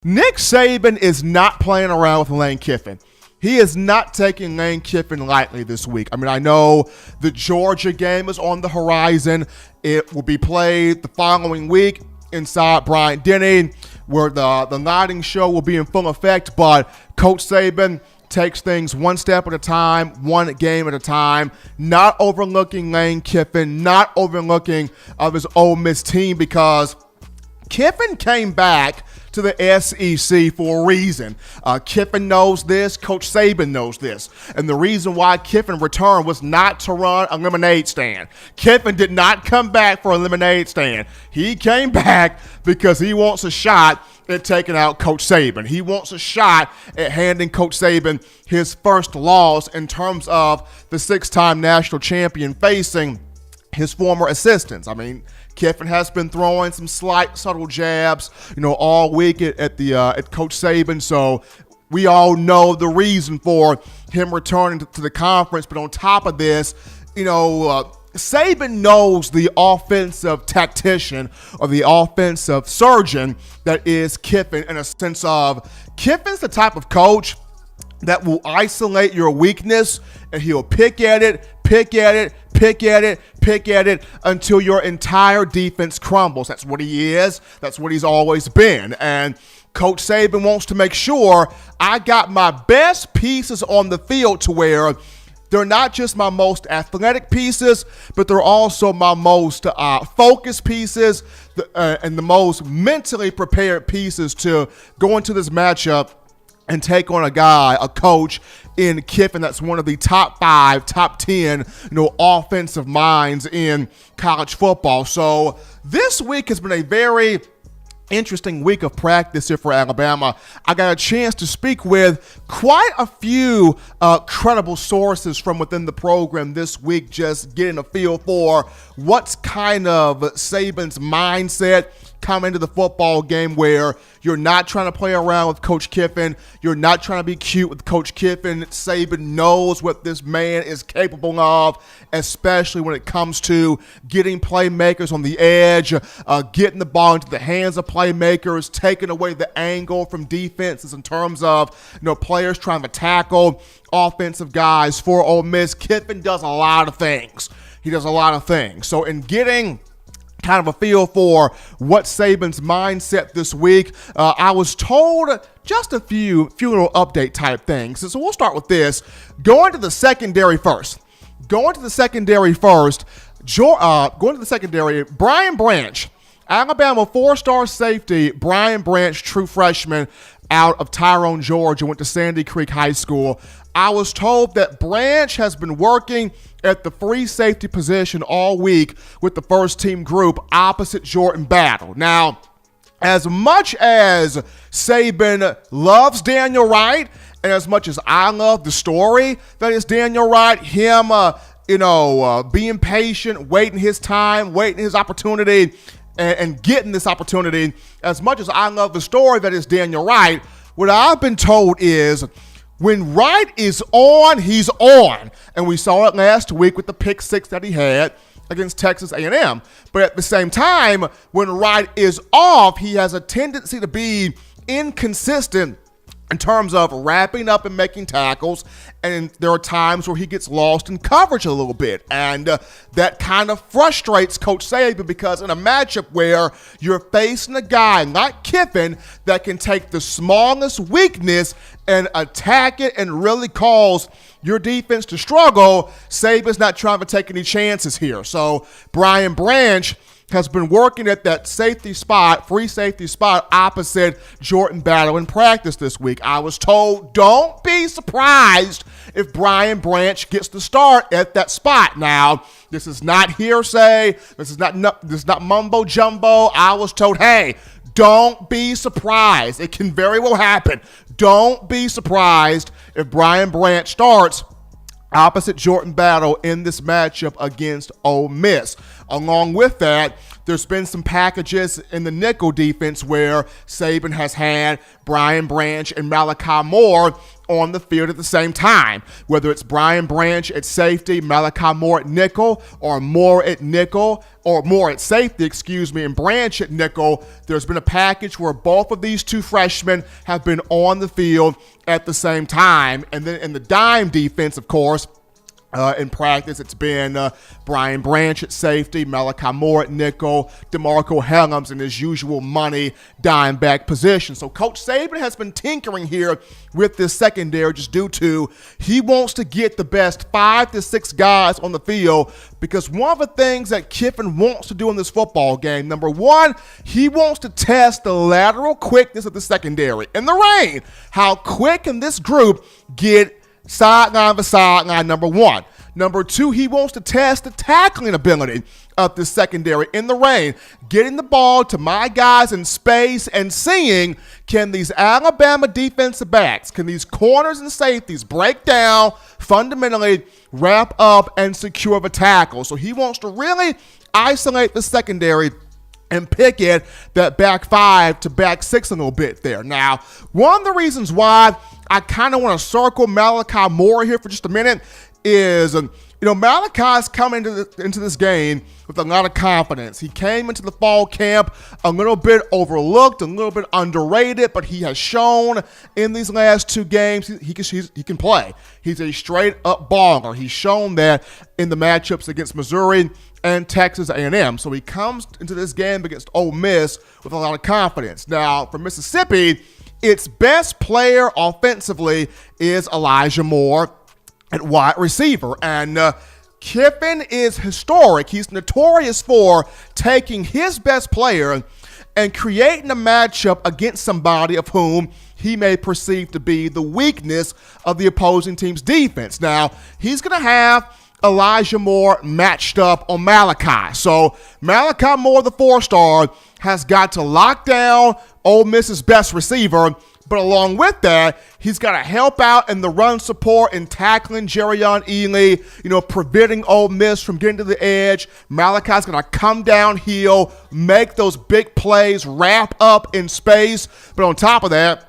Nick Saban is not playing around with Lane Kiffin. He is not taking Lane Kiffin lightly this week. I mean, I know the Georgia game is on the horizon. It will be played the following week inside Bryant-Denny, where the lighting show will be in full effect. But Coach Saban takes things one step at a time, one game at a time, not overlooking Lane Kiffin, not overlooking of his Ole Miss team, because Kiffin came back to the SEC for a reason. Kiffin knows this. Coach Saban knows this. And the reason why Kiffin returned was not to run a lemonade stand. Kiffin did not come back for a lemonade stand. He came back because he wants a shot at taking out Coach Saban. He wants a shot at handing Coach Saban his first loss in terms of the six-time national champion facing his former assistants. I mean, Kiffin has been throwing some slight, subtle jabs, all week at Coach Saban. So we all know the reason for him returning to the conference. But on top of this, Saban knows the offensive tactician or the offensive surgeon that is Kiffin, in a sense of Kiffin's the type of coach that will isolate your weakness, and he'll pick at it until your entire defense crumbles. That's what he is. That's what he's always been. And Coach Saban wants to make sure I got my best pieces on the field to where they're not just my most athletic pieces, but they're also my most focused pieces and the most mentally prepared pieces to go into this matchup and take on a coach in Kiffin that's one of the top 5, top 10, offensive minds in college football. So this week has been a very interesting week of practice here for Alabama. I got a chance to speak with quite a few credible sources from within the program this week, just getting a feel for what's kind of Saban's mindset come into the football game, where you're not trying to play around with Coach Kiffin. You're not trying to be cute with Coach Kiffin. Saban knows what this man is capable of, especially when it comes to getting playmakers on the edge, getting the ball into the hands of playmakers, taking away the angle from defenses in terms of players trying to tackle offensive guys for Ole Miss. Kiffin does a lot of things. He does a lot of things. So in getting kind of a feel for what Saban's mindset this week, I was told just a few little update type things. So we'll start with this. Going to the secondary first. Brian Branch, Alabama 4-star safety, Brian Branch, true freshman out of Tyrone, Georgia, went to Sandy Creek High School. I was told that Branch has been working at the free safety position all week with the first team group opposite Jordan Battle. Now, as much as Saban loves Daniel Wright, and as much as I love the story that is Daniel Wright, him, being patient, waiting his time, waiting his opportunity, and getting this opportunity, as much as I love the story that is Daniel Wright, what I've been told is when Wright is on, he's on. And we saw it last week with the pick 6 that he had against Texas A&M. But at the same time, when Wright is off, he has a tendency to be inconsistent in terms of wrapping up and making tackles, and there are times where he gets lost in coverage a little bit, and that kind of frustrates Coach Saban, because in a matchup where you're facing a guy like Kiffin that can take the smallest weakness and attack it and really cause your defense to struggle, Saban's not trying to take any chances here. So Brian Branch has been working at that safety spot, free safety spot opposite Jordan Battle in practice this week. I was told, don't be surprised if Brian Branch gets the start at that spot. Now, this is not hearsay. This is not mumbo jumbo. I was told, hey, don't be surprised. It can very well happen. Don't be surprised if Brian Branch starts opposite Jordan Battle in this matchup against Ole Miss. Along with that, there's been some packages in the nickel defense where Saban has had Brian Branch and Malachi Moore on the field at the same time. Whether it's Brian Branch at safety, Malachi Moore at nickel, or Moore at nickel, or Moore at safety, and Branch at nickel, there's been a package where both of these two freshmen have been on the field at the same time. And then in the dime defense, of course, in practice, it's been Brian Branch at safety, Malachi Moore at nickel, DeMarco Helms in his usual money dime back position. So Coach Saban has been tinkering here with this secondary just due to he wants to get the best 5 to 6 guys on the field, because one of the things that Kiffin wants to do in this football game, number one, he wants to test the lateral quickness of the secondary. In the rain, how quick can this group get sideline to sideline, number one. Number two, he wants to test the tackling ability of the secondary in the rain, getting the ball to my guys in space and seeing, can these Alabama defensive backs, can these corners and safeties break down, fundamentally wrap up and secure the tackle. So he wants to really isolate the secondary and pick it that back 5 to back 6 a little bit there. Now, one of the reasons why I kind of want to circle Malachi Moore here for just a minute is, Malachi's coming into this game with a lot of confidence. He came into the fall camp a little bit overlooked, a little bit underrated, but he has shown in these last 2 games he can play. He's a straight-up baller. He's shown that in the matchups against Missouri and Texas A&M. So he comes into this game against Ole Miss with a lot of confidence. Now, for Mississippi, its best player offensively is Elijah Moore at wide receiver. And Kiffin is historic. He's notorious for taking his best player and creating a matchup against somebody of whom he may perceive to be the weakness of the opposing team's defense. Now, he's going to have Elijah Moore matched up on Malachi. So Malachi Moore, the 4-star, has got to lock down Ole Miss's best receiver. But along with that, he's got to help out in the run support and tackling Jerrion Ealy, preventing Ole Miss from getting to the edge. Malachi's going to come downhill, make those big plays, wrap up in space. But on top of that,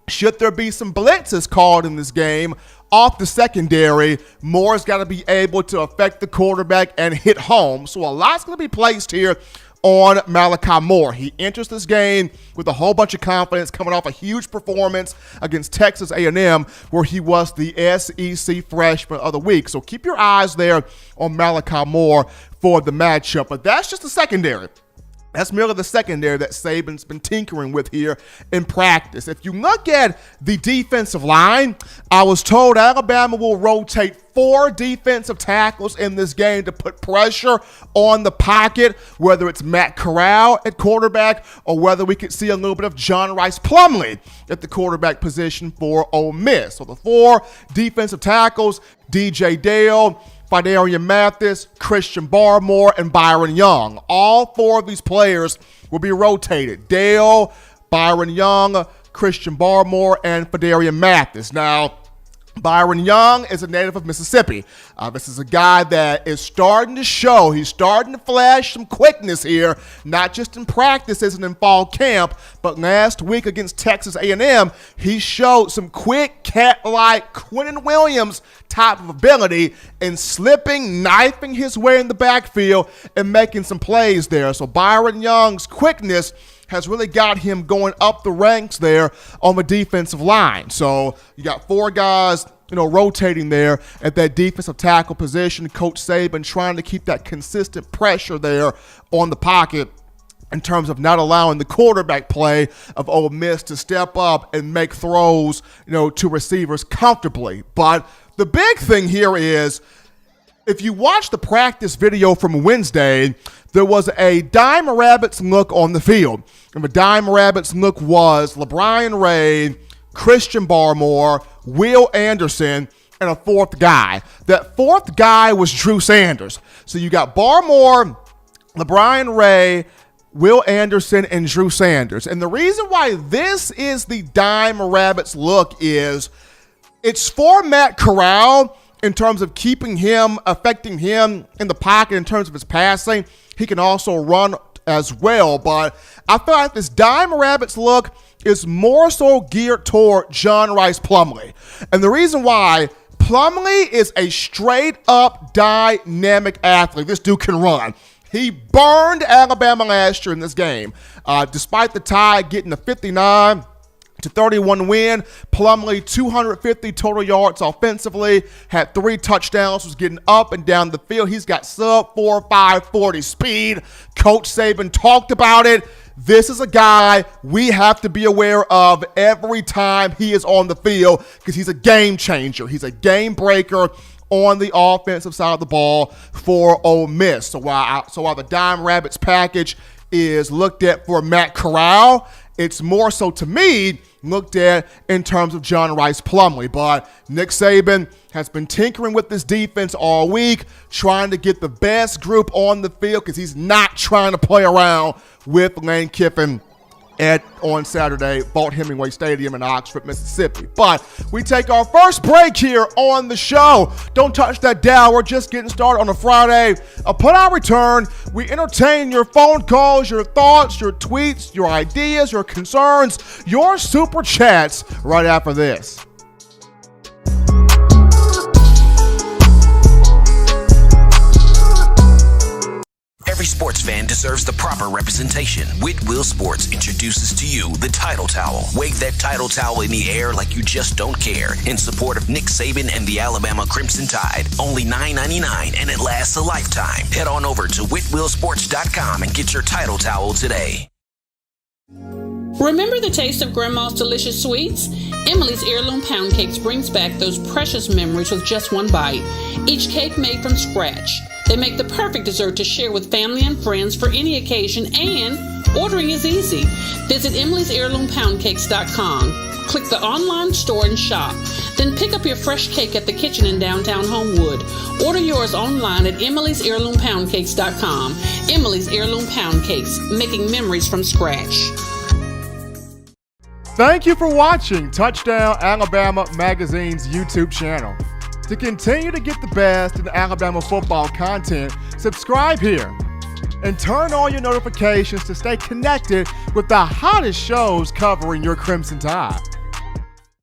should there be some blitzes called in this game off the secondary, Moore's got to be able to affect the quarterback and hit home. So a lot's going to be placed here on Malachi Moore. He enters this game with a whole bunch of confidence, coming off a huge performance against Texas A&M, where he was the SEC Freshman of the Week. So keep your eyes there on Malachi Moore for the matchup. But that's just the secondary. That's merely the secondary that Saban's been tinkering with here in practice. If you look at the defensive line, I was told Alabama will rotate 4 defensive tackles in this game to put pressure on the pocket, whether it's Matt Corral at quarterback or whether we could see a little bit of John Rice Plumlee at the quarterback position for Ole Miss. So the 4 defensive tackles, DJ Dale, Phidarian Mathis, Christian Barmore, and Byron Young. All 4 of these players will be rotated. Dale, Byron Young, Christian Barmore, and Phidarian Mathis. Now, Byron Young is a native of Mississippi. This is a guy that is starting to show. He's starting to flash some quickness here, not just in practices and in fall camp, but last week against Texas A&M, he showed some quick, cat-like Quentin Williams type of ability in slipping, knifing his way in the backfield and making some plays there. So Byron Young's quickness has really got him going up the ranks there on the defensive line. So you got 4 guys, rotating there at that defensive tackle position. Coach Saban trying to keep that consistent pressure there on the pocket in terms of not allowing the quarterback play of Ole Miss to step up and make throws, to receivers comfortably. But the big thing here is, if you watch the practice video from Wednesday, there was a Dime Rabbits look on the field. And the Dime Rabbits look was LeBron Ray, Christian Barmore, Will Anderson, and a 4th guy. That 4th guy was Drew Sanders. So you got Barmore, LeBron Ray, Will Anderson, and Drew Sanders. And the reason why this is the Dime Rabbits look is it's for Matt Corral in terms of keeping him, affecting him in the pocket in terms of his passing. He can also run as well. But I feel like this Dime Rabbits look is more so geared toward John Rice Plumlee. And the reason why, Plumlee is a straight-up dynamic athlete. This dude can run. He burned Alabama last year in this game. Despite the tie getting a 59-31 win, Plumlee 250 total yards offensively, had 3 touchdowns, was getting up and down the field. He's got sub 4.5 40 speed. Coach Saban talked about it. This is a guy we have to be aware of every time he is on the field because he's a game changer. He's a game breaker on the offensive side of the ball for Ole Miss. So while the Dime Rabbits package is looked at for Matt Corral, it's more so to me looked at in terms of John Rice Plumlee. But Nick Saban has been tinkering with this defense all week, trying to get the best group on the field because he's not trying to play around with Lane Kiffin on Saturday, Vaught-Hemingway Stadium in Oxford, Mississippi. But we take our first break here on the show. Don't touch that dial. We're just getting started on a Friday. Upon our return, we entertain your phone calls, your thoughts, your tweets, your ideas, your concerns, your super chats right after this. Every sports fan deserves the proper representation. Whitwell Sports introduces to you the Title Towel. Wave that Title Towel in the air like you just don't care. In support of Nick Saban and the Alabama Crimson Tide. Only $9.99 and it lasts a lifetime. Head on over to whitwellsports.com and get your Title Towel today. Remember the taste of Grandma's delicious sweets? Emily's Heirloom Pound Cakes brings back those precious memories with just one bite. Each cake made from scratch. They make the perfect dessert to share with family and friends for any occasion, and ordering is easy. Visit emily'sheirloompoundcakes.com. Click the online store and shop. Then pick up your fresh cake at the kitchen in downtown Homewood. Order yours online at emily'sheirloompoundcakes.com. Emily's Heirloom Pound Cakes, making memories from scratch. Thank you for watching Touchdown Alabama Magazine's YouTube channel. To continue to get the best in Alabama football content, subscribe here and turn on your notifications to stay connected with the hottest shows covering your Crimson Tide.